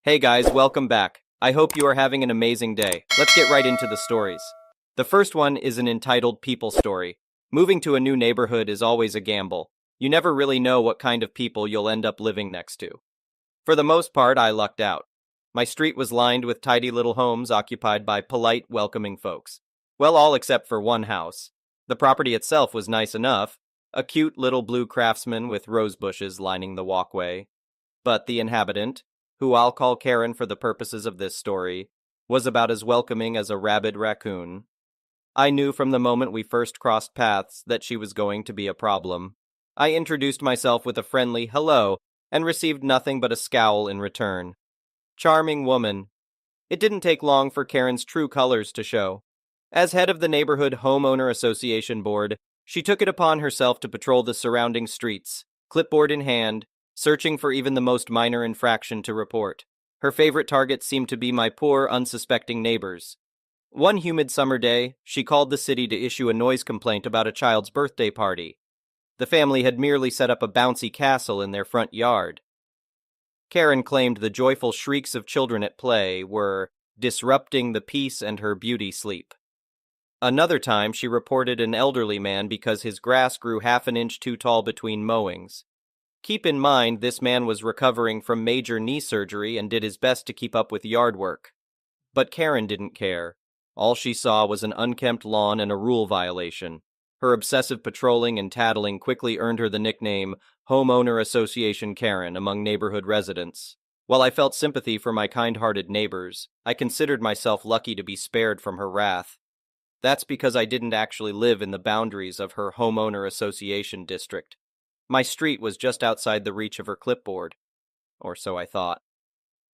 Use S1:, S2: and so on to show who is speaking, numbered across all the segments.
S1: Hey guys, welcome back. I hope you are having an amazing day. Let's get right into the stories. The first one is an entitled people story. Moving to a new neighborhood is always a gamble. You never really know what kind of people you'll end up living next to. For the most part, I lucked out. My street was lined with tidy little homes occupied by polite, welcoming folks. Well, all except for one house. The property itself was nice enough, a cute little blue craftsman with rose bushes lining the walkway. But the inhabitant, who I'll call Karen for the purposes of this story, was about as welcoming as a rabid raccoon. I knew from the moment we first crossed paths that she was going to be a problem. I introduced myself with a friendly hello and received nothing but a scowl in return. Charming woman. It didn't take long for Karen's true colors to show. As head of the neighborhood homeowner association board, she took it upon herself to patrol the surrounding streets, clipboard in hand, searching for even the most minor infraction to report. Her favorite target seemed to be my poor, unsuspecting neighbors. One humid summer day, she called the city to issue a noise complaint about a child's birthday party. The family had merely set up a bouncy castle in their front yard. Karen claimed the joyful shrieks of children at play were disrupting the peace and her beauty sleep. Another time, she reported an elderly man because his grass grew half an inch too tall between mowings. Keep in mind, this man was recovering from major knee surgery and did his best to keep up with yard work. But Karen didn't care. All she saw was an unkempt lawn and a rule violation. Her obsessive patrolling and tattling quickly earned her the nickname Homeowner Association Karen among neighborhood residents. While I felt sympathy for my kind-hearted neighbors, I considered myself lucky to be spared from her wrath. That's because I didn't actually live in the boundaries of her homeowner association district. My street was just outside the reach of her clipboard. Or so I thought.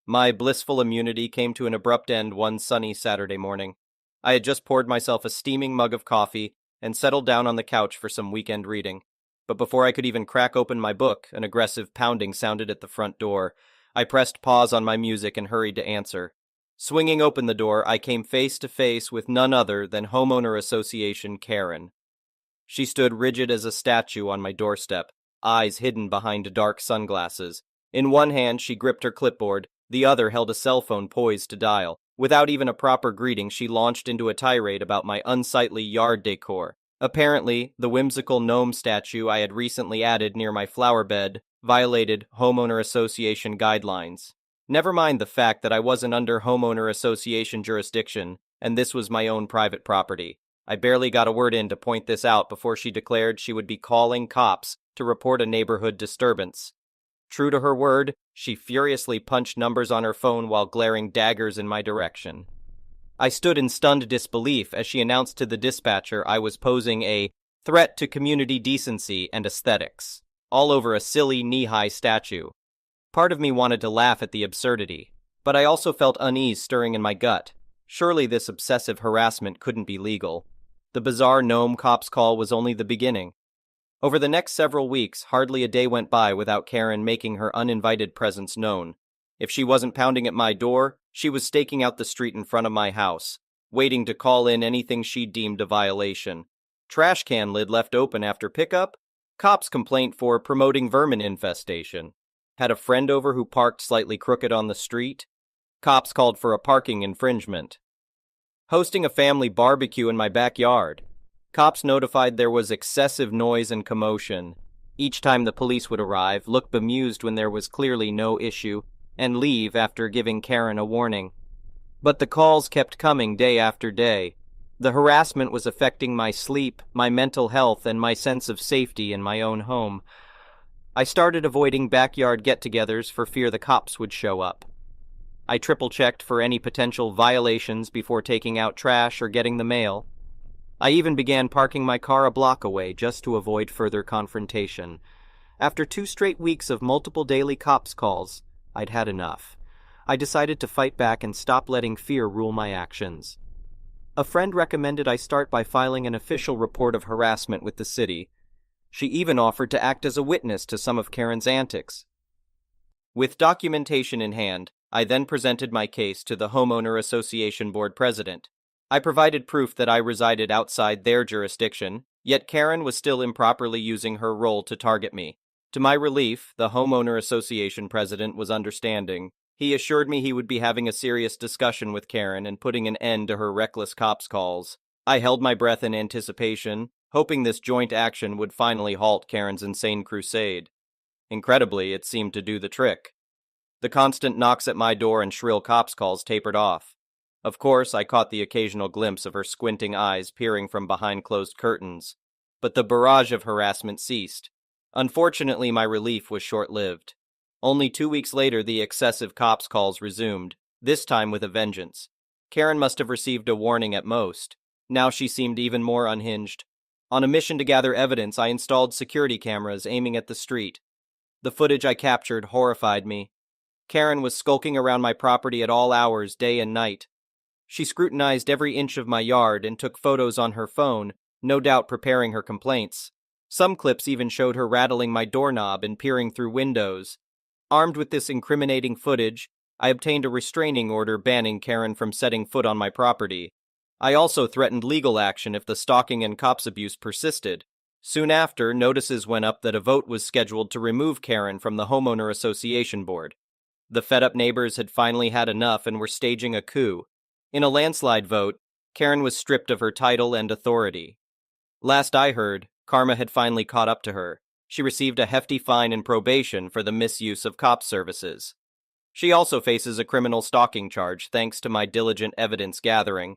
S1: My blissful immunity came to an abrupt end one sunny Saturday morning. I had just poured myself a steaming mug of coffee and settled down on the couch for some weekend reading. But before I could even crack open my book, an aggressive pounding sounded at the front door. I pressed pause on my music and hurried to answer. Swinging open the door, I came face to face with none other than Homeowner Association Karen. She stood rigid as a statue on my doorstep, eyes hidden behind dark sunglasses. In one hand, she gripped her clipboard, the other held a cell phone poised to dial. Without even a proper greeting, she launched into a tirade about my unsightly yard decor. Apparently, the whimsical gnome statue I had recently added near my flower bed violated Homeowner Association guidelines. Never mind the fact that I wasn't under homeowner association jurisdiction, and this was my own private property. I barely got a word in to point this out before she declared she would be calling cops to report a neighborhood disturbance. True to her word, she furiously punched numbers on her phone while glaring daggers in my direction. I stood in stunned disbelief as she announced to the dispatcher I was posing a threat to community decency and aesthetics, all over a silly knee-high statue. Part of me wanted to laugh at the absurdity, but I also felt unease stirring in my gut. Surely this obsessive harassment couldn't be legal. The bizarre gnome cop's call was only the beginning. Over the next several weeks, hardly a day went by without Karen making her uninvited presence known. If she wasn't pounding at my door, she was staking out the street in front of my house, waiting to call in anything she deemed a violation. Trash can lid left open after pickup? Cops complaint for promoting vermin infestation. Had a friend over who parked slightly crooked on the street? Cops called for a parking infringement. Hosting a family barbecue in my backyard. Cops notified there was excessive noise and commotion. Each time the police would arrive, look bemused when there was clearly no issue, and leave after giving Karen a warning. But the calls kept coming day after day. The harassment was affecting my sleep, my mental health, and my sense of safety in my own home. I started avoiding backyard get-togethers for fear the cops would show up. I triple-checked for any potential violations before taking out trash or getting the mail. I even began parking my car a block away just to avoid further confrontation. After 2 straight weeks of multiple daily cops calls, I'd had enough. I decided to fight back and stop letting fear rule my actions. A friend recommended I start by filing an official report of harassment with the city. She even offered to act as a witness to some of Karen's antics. With documentation in hand, I then presented my case to the Homeowner Association Board President. I provided proof that I resided outside their jurisdiction, yet Karen was still improperly using her role to target me. To my relief, the Homeowner Association President was understanding. He assured me he would be having a serious discussion with Karen and putting an end to her reckless cops calls. I held my breath in anticipation, hoping this joint action would finally halt Karen's insane crusade. Incredibly, it seemed to do the trick. The constant knocks at my door and shrill cops calls tapered off. Of course, I caught the occasional glimpse of her squinting eyes peering from behind closed curtains, but the barrage of harassment ceased. Unfortunately, my relief was short-lived. Only 2 weeks later, the excessive cops calls resumed, this time with a vengeance. Karen must have received a warning at most. Now she seemed even more unhinged. On a mission to gather evidence, I installed security cameras aiming at the street. The footage I captured horrified me. Karen was skulking around my property at all hours, day and night. She scrutinized every inch of my yard and took photos on her phone, no doubt preparing her complaints. Some clips even showed her rattling my doorknob and peering through windows. Armed with this incriminating footage, I obtained a restraining order banning Karen from setting foot on my property. I also threatened legal action if the stalking and cops abuse persisted. Soon after, notices went up that a vote was scheduled to remove Karen from the homeowner association board. The fed-up neighbors had finally had enough and were staging a coup. In a landslide vote, Karen was stripped of her title and authority. Last I heard, karma had finally caught up to her. She received a hefty fine and probation for the misuse of cop services. She also faces a criminal stalking charge thanks to my diligent evidence gathering.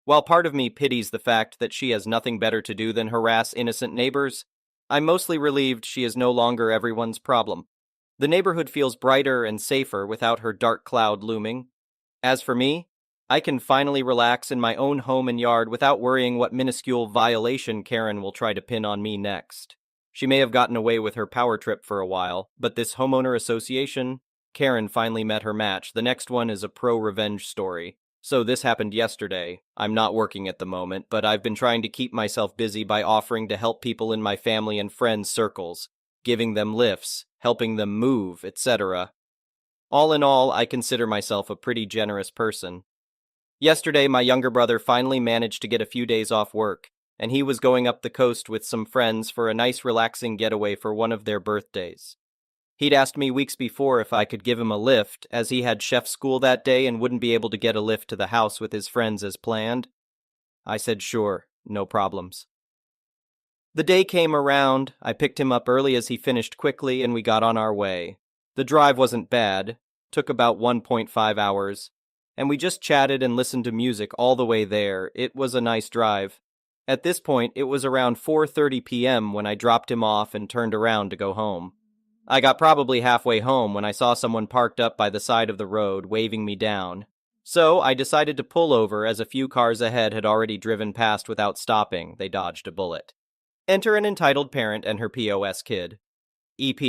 S1: While part of me pities the fact that she has nothing better to do than harass innocent neighbors, I'm mostly relieved she is no longer everyone's problem. The neighborhood feels brighter and safer without her dark cloud looming. As for me, I can finally relax in my own home and yard without worrying what minuscule violation Karen will try to pin on me next. She may have gotten away with her power trip for a while, but this homeowner association, Karen finally met her match. The next one is a pro-revenge story. So this happened yesterday. I'm not working at the moment, but I've been trying to keep myself busy by offering to help people in my family and friends circles, giving them lifts, helping them move, etc. All in all, I consider myself a pretty generous person. Yesterday, my younger brother finally managed to get a few days off work, and he was going up the coast with some friends for a nice relaxing getaway for one of their birthdays. He'd asked me weeks before if I could give him a lift, as he had chef school that day and wouldn't be able to get a lift to the house with his friends as planned. I said sure, no problems. The day came around, I picked him up early as he finished quickly, and we got on our way. The drive wasn't bad, took about 1.5 hours, and we just chatted and listened to music all the way there. It was a nice drive. At this point, it was around 4:30 p.m. when I dropped him off and turned around to go home. I got probably halfway home when I saw someone parked up by the side of the road waving me down. So I decided to pull over as a few cars ahead had already driven past without stopping. They dodged a bullet. Enter an entitled parent and her POS kid. EP,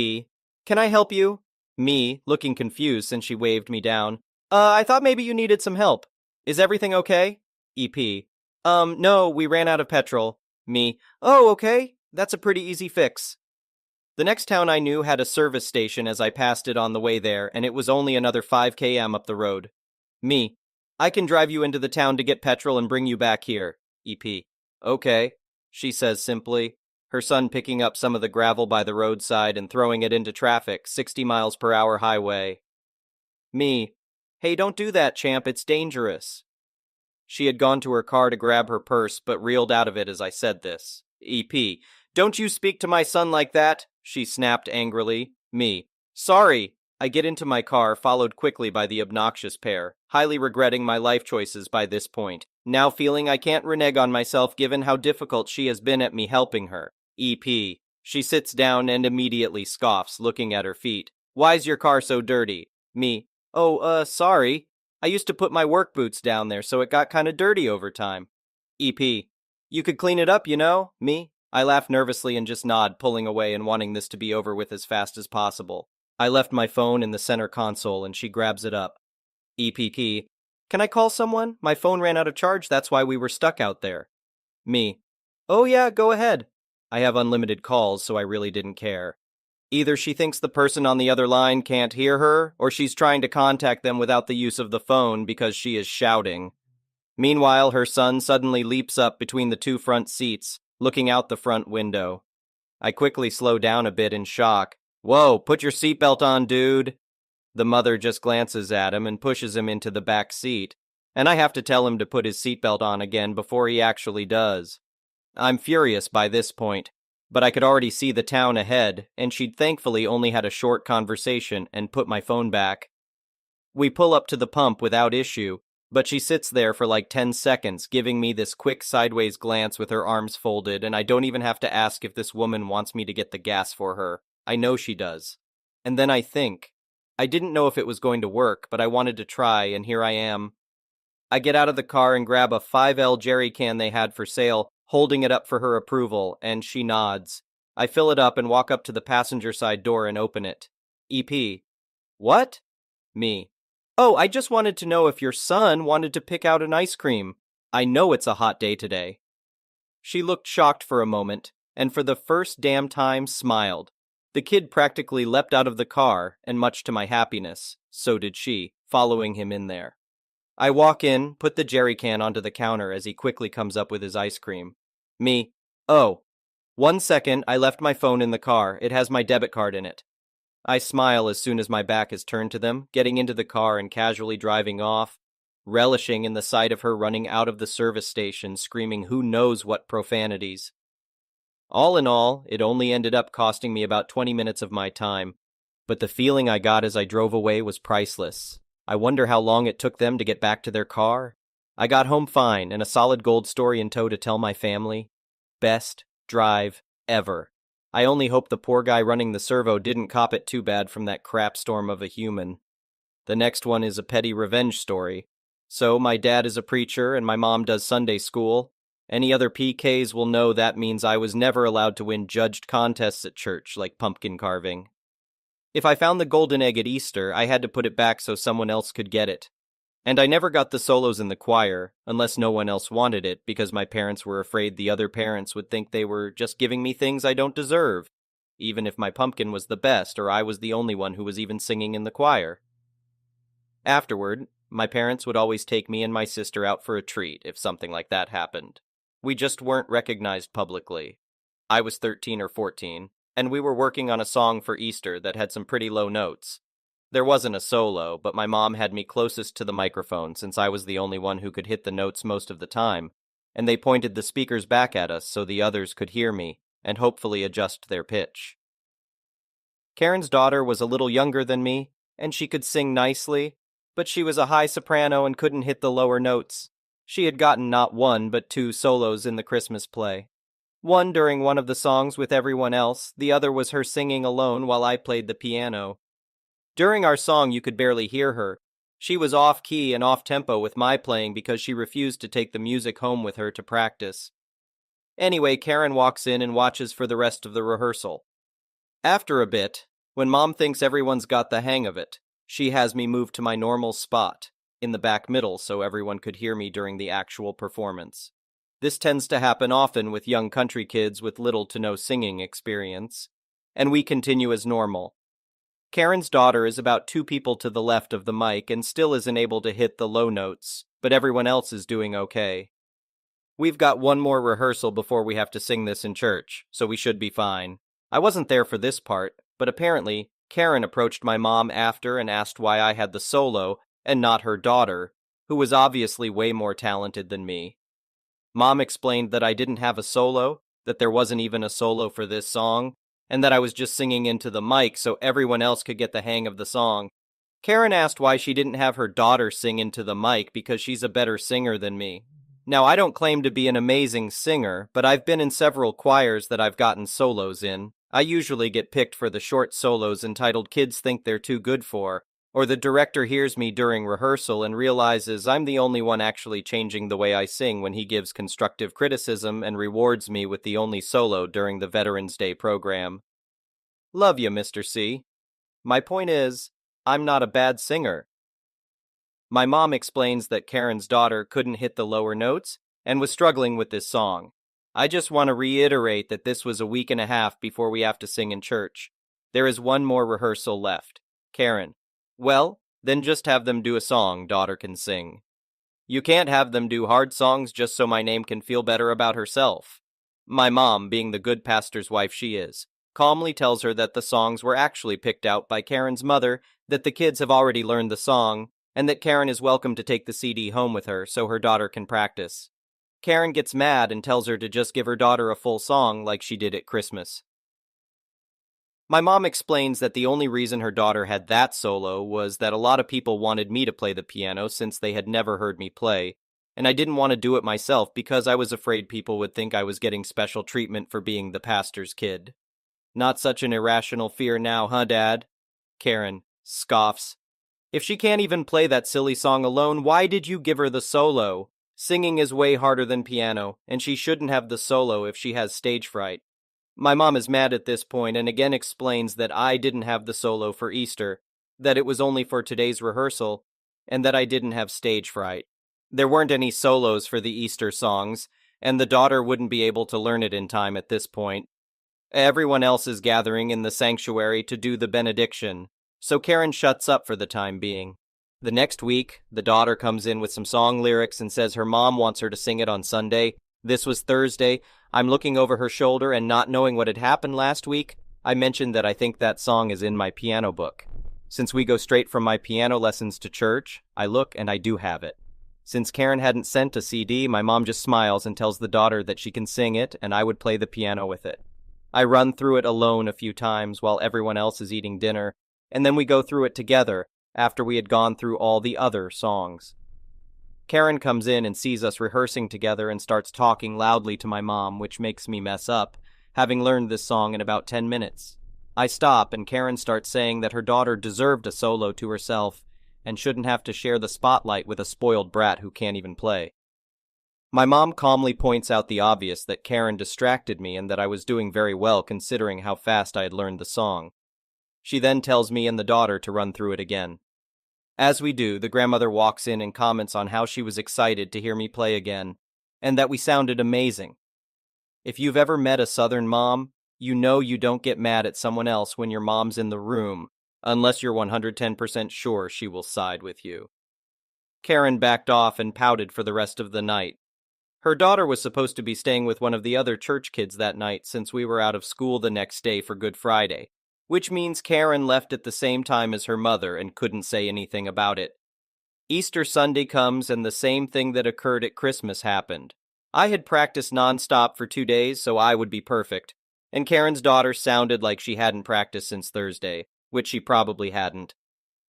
S1: can I help you? Me, looking confused since she waved me down. I thought maybe you needed some help. Is everything okay? EP, no, we ran out of petrol. Me, oh, okay. That's a pretty easy fix. The next town I knew had a service station as I passed it on the way there, and it was only another 5 km up the road. Me, I can drive you into the town to get petrol and bring you back here. EP, okay, she says simply, her son picking up some of the gravel by the roadside and throwing it into traffic, 60 miles per hour highway. Me, hey, don't do that, champ, it's dangerous. She had gone to her car to grab her purse, but reeled out of it as I said this. EP, don't you speak to my son like that, she snapped angrily. Me, sorry. I get into my car, followed quickly by the obnoxious pair, highly regretting my life choices by this point, now feeling I can't renege on myself given how difficult she has been at me helping her. EP, she sits down and immediately scoffs, looking at her feet. Why's your car so dirty? Me, oh, sorry. I used to put my work boots down there, so it got kinda dirty over time. EP, you could clean it up, you know? Me, I laugh nervously and just nod, pulling away and wanting this to be over with as fast as possible. I left my phone in the center console and she grabs it up. EPP, can I call someone? My phone ran out of charge, that's why we were stuck out there. Me, oh yeah, go ahead. I have unlimited calls, so I really didn't care. Either she thinks the person on the other line can't hear her, or she's trying to contact them without the use of the phone because she is shouting. Meanwhile, her son suddenly leaps up between the two front seats, looking out the front window. I quickly slow down a bit in shock. Whoa, put your seatbelt on, dude. The mother just glances at him and pushes him into the back seat, and I have to tell him to put his seatbelt on again before he actually does. I'm furious by this point, but I could already see the town ahead, and she'd thankfully only had a short conversation and put my phone back. We pull up to the pump without issue, but she sits there for like 10 seconds, giving me this quick sideways glance with her arms folded, and I don't even have to ask if this woman wants me to get the gas for her. I know she does. And then I think, I didn't know if it was going to work, but I wanted to try, and here I am. I get out of the car and grab a 5L jerry can they had for sale, holding it up for her approval, and she nods. I fill it up and walk up to the passenger side door and open it. EP. What? Me. Oh, I just wanted to know if your son wanted to pick out an ice cream. I know it's a hot day today. She looked shocked for a moment, and for the first damn time smiled. The kid practically leapt out of the car, and much to my happiness, so did she, following him in there. I walk in, put the jerry can onto the counter as he quickly comes up with his ice cream. Me. Oh. 1 second, I left my phone in the car. It has my debit card in it. I smile as soon as my back is turned to them, getting into the car and casually driving off, relishing in the sight of her running out of the service station, screaming who knows what profanities. All in all, it only ended up costing me about 20 minutes of my time, but the feeling I got as I drove away was priceless. I wonder how long it took them to get back to their car. I got home fine and a solid gold story in tow to tell my family. Best drive ever. I only hope the poor guy running the servo didn't cop it too bad from that crap storm of a human. The next one is a petty revenge story. So my dad is a preacher and my mom does Sunday school. Any other PKs will know that means I was never allowed to win judged contests at church like pumpkin carving. If I found the golden egg at Easter, I had to put it back so someone else could get it. And I never got the solos in the choir, unless no one else wanted it, because my parents were afraid the other parents would think they were just giving me things I don't deserve, even if my pumpkin was the best or I was the only one who was even singing in the choir. Afterward, my parents would always take me and my sister out for a treat if something like that happened. We just weren't recognized publicly. I was 13 or 14, and we were working on a song for Easter that had some pretty low notes. There wasn't a solo, but my mom had me closest to the microphone since I was the only one who could hit the notes most of the time, and they pointed the speakers back at us so the others could hear me and hopefully adjust their pitch. Karen's daughter was a little younger than me, and she could sing nicely, but she was a high soprano and couldn't hit the lower notes. She had gotten not one but 2 solos in the Christmas play. One during one of the songs with everyone else, the other was her singing alone while I played the piano. During our song you could barely hear her. She was off-key and off-tempo with my playing because she refused to take the music home with her to practice. Anyway, Karen walks in and watches for the rest of the rehearsal. After a bit, when Mom thinks everyone's got the hang of it, she has me move to my normal spot, in the back middle so everyone could hear me during the actual performance. This tends to happen often with young country kids with little to no singing experience, and we continue as normal. Karen's daughter is about 2 people to the left of the mic and still isn't able to hit the low notes, but everyone else is doing okay. We've got one more rehearsal before we have to sing this in church, so we should be fine. I wasn't there for this part, but apparently, Karen approached my mom after and asked why I had the solo and not her daughter, who was obviously way more talented than me. Mom explained that I didn't have a solo, that there wasn't even a solo for this song, and that I was just singing into the mic so everyone else could get the hang of the song. Karen asked why she didn't have her daughter sing into the mic because she's a better singer than me. Now, I don't claim to be an amazing singer, but I've been in several choirs that I've gotten solos in. I usually get picked for the short solos entitled Kids Think They're Too Good For, or the director hears me during rehearsal and realizes I'm the only one actually changing the way I sing when he gives constructive criticism and rewards me with the only solo during the Veterans Day program. Love you, Mr. C. My point is, I'm not a bad singer. My mom explains that Karen's daughter couldn't hit the lower notes and was struggling with this song. I just want to reiterate that this was a week and a half before we have to sing in church. There is one more rehearsal left. Karen. Well, then just have them do a song daughter can sing. You can't have them do hard songs just so my name can feel better about herself. My mom, being the good pastor's wife she is, calmly tells her that the songs were actually picked out by Karen's mother, that the kids have already learned the song, and that Karen is welcome to take the CD home with her so her daughter can practice. Karen gets mad and tells her to just give her daughter a full song like she did at Christmas. My mom explains that the only reason her daughter had that solo was that a lot of people wanted me to play the piano since they had never heard me play, and I didn't want to do it myself because I was afraid people would think I was getting special treatment for being the pastor's kid. Not such an irrational fear now, huh, Dad? Karen scoffs. If she can't even play that silly song alone, why did you give her the solo? Singing is way harder than piano, and she shouldn't have the solo if she has stage fright. My mom is mad at this point and again explains that I didn't have the solo for Easter, that it was only for today's rehearsal, and that I didn't have stage fright. There weren't any solos for the Easter songs, and the daughter wouldn't be able to learn it in time at this point. Everyone else is gathering in the sanctuary to do the benediction, so Karen shuts up for the time being. The next week, the daughter comes in with some song lyrics and says her mom wants her to sing it on Sunday. This was Thursday. I'm looking over her shoulder and not knowing what had happened last week, I mentioned that I think that song is in my piano book. Since we go straight from my piano lessons to church, I look and I do have it. Since Karen hadn't sent a CD, my mom just smiles and tells the daughter that she can sing it and I would play the piano with it. I run through it alone a few times while everyone else is eating dinner, and then we go through it together after we had gone through all the other songs. Karen comes in and sees us rehearsing together and starts talking loudly to my mom, which makes me mess up, having learned this song in about 10 minutes. I stop and Karen starts saying that her daughter deserved a solo to herself and shouldn't have to share the spotlight with a spoiled brat who can't even play. My mom calmly points out the obvious, that Karen distracted me and that I was doing very well considering how fast I had learned the song. She then tells me and the daughter to run through it again. As we do, the grandmother walks in and comments on how she was excited to hear me play again, and that we sounded amazing. If you've ever met a Southern mom, you know you don't get mad at someone else when your mom's in the room, unless you're 110% sure she will side with you. Karen backed off and pouted for the rest of the night. Her daughter was supposed to be staying with one of the other church kids that night since we were out of school the next day for Good Friday, which means Karen left at the same time as her mother and couldn't say anything about it. Easter Sunday comes and the same thing that occurred at Christmas happened. I had practiced nonstop for 2 days, so I would be perfect, and Karen's daughter sounded like she hadn't practiced since Thursday, which she probably hadn't.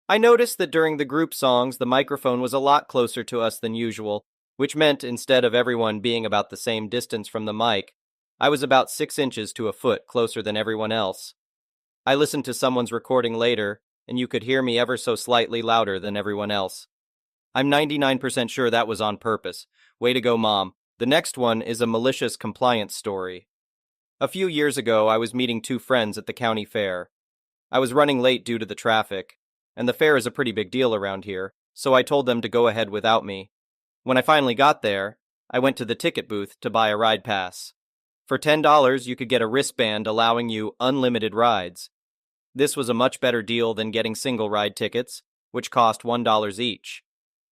S1: I noticed that during the group songs the microphone was a lot closer to us than usual, which meant instead of everyone being about the same distance from the mic, I was about 6 inches to a foot closer than everyone else. I listened to someone's recording later, and you could hear me ever so slightly louder than everyone else. I'm 99% sure that was on purpose. Way to go, Mom. The next one is a malicious compliance story. A few years ago, I was meeting 2 friends at the county fair. I was running late due to the traffic, and the fair is a pretty big deal around here, so I told them to go ahead without me. When I finally got there, I went to the ticket booth to buy a ride pass. For $10, you could get a wristband allowing you unlimited rides. This was a much better deal than getting single ride tickets, which cost $1 each.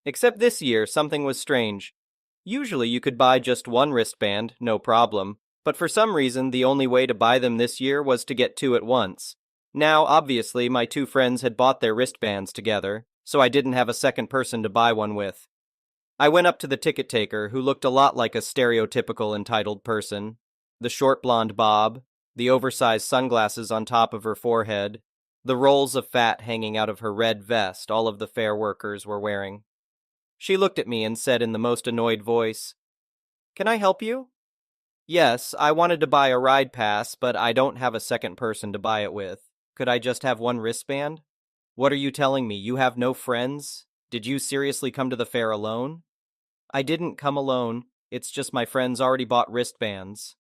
S1: Except this year, something was strange. Usually you could buy just one wristband, no problem, but for some reason the only way to buy them this year was to get 2 at once. Now, obviously, my 2 friends had bought their wristbands together, so I didn't have a second person to buy one with. I went up to the ticket taker, who looked a lot like a stereotypical entitled person. The short blonde bob, the oversized sunglasses on top of her forehead, the rolls of fat hanging out of her red vest all of the fair workers were wearing. She looked at me and said in the most annoyed voice, "Can I help you?" "Yes, I wanted to buy a ride pass, but I don't have a second person to buy it with. Could I just have one wristband?" "What are you telling me? You have no friends? Did you seriously come to the fair alone?" "I didn't come alone. It's just my friends already bought wristbands."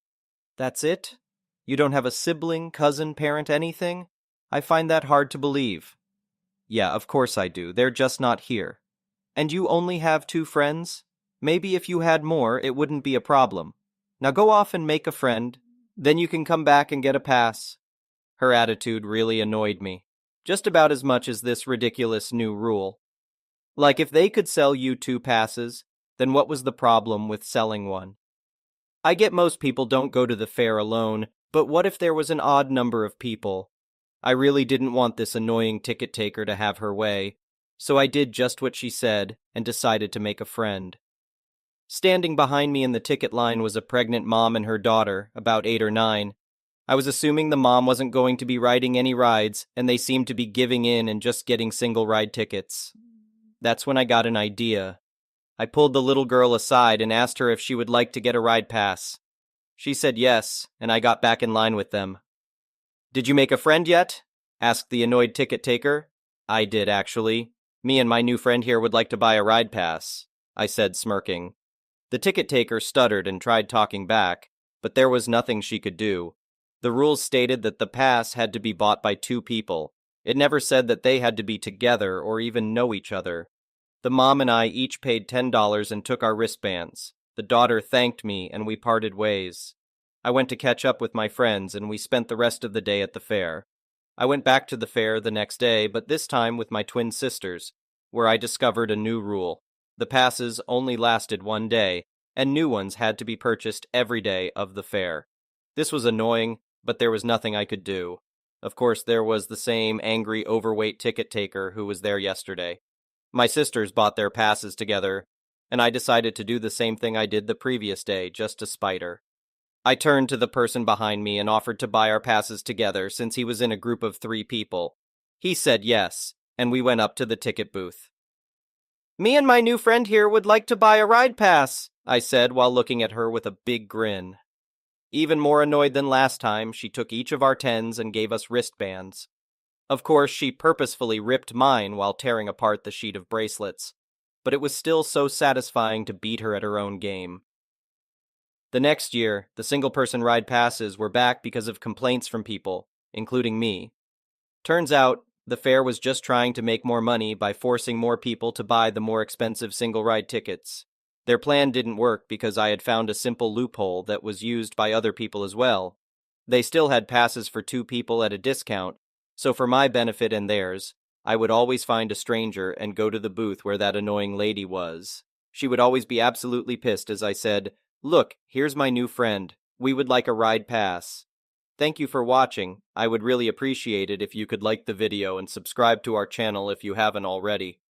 S1: "That's it? You don't have a sibling, cousin, parent, anything? I find that hard to believe." "Yeah, of course I do. They're just not here." "And you only have 2 friends? Maybe if you had more, it wouldn't be a problem. Now go off and make a friend. Then you can come back and get a pass." Her attitude really annoyed me, just about as much as this ridiculous new rule. Like, if they could sell you 2 passes, then what was the problem with selling one? I get most people don't go to the fair alone, But what if there was an odd number of people? I really didn't want this annoying ticket taker to have her way, so I did just what she said and decided to make a friend. Standing behind me in the ticket line was a pregnant mom and her daughter, about 8 or 9. I was assuming the mom wasn't going to be riding any rides, and they seemed to be giving in and just getting single ride tickets. That's when I got an idea. I pulled the little girl aside and asked her if she would like to get a ride pass. She said yes, and I got back in line with them. "Did you make a friend yet?" asked the annoyed ticket taker. "I did, actually. Me and my new friend here would like to buy a ride pass," I said, smirking. The ticket taker stuttered and tried talking back, but there was nothing she could do. The rules stated that the pass had to be bought by 2 people. It never said that they had to be together or even know each other. The mom and I each paid $10 and took our wristbands. The daughter thanked me and we parted ways. I went to catch up with my friends and we spent the rest of the day at the fair. I went back to the fair the next day, but this time with my twin sisters, where I discovered a new rule. The passes only lasted 1 day, and new ones had to be purchased every day of the fair. This was annoying, but there was nothing I could do. Of course, there was the same angry, overweight ticket taker who was there yesterday. My sisters bought their passes together, and I decided to do the same thing I did the previous day, just to spite her. I turned to the person behind me and offered to buy our passes together since he was in a group of 3 people. He said yes, and we went up to the ticket booth. "Me and my new friend here would like to buy a ride pass," I said while looking at her with a big grin. Even more annoyed than last time, she took each of our tens and gave us wristbands. Of course, she purposefully ripped mine while tearing apart the sheet of bracelets, but it was still so satisfying to beat her at her own game. The next year, the single-person ride passes were back because of complaints from people, including me. Turns out, the fair was just trying to make more money by forcing more people to buy the more expensive single-ride tickets. Their plan didn't work because I had found a simple loophole that was used by other people as well. They still had passes for 2 people at a discount, so for my benefit and theirs, I would always find a stranger and go to the booth where that annoying lady was. She would always be absolutely pissed as I said, "Look, here's my new friend. We would like a ride pass." Thank you for watching. I would really appreciate it if you could like the video and subscribe to our channel if you haven't already.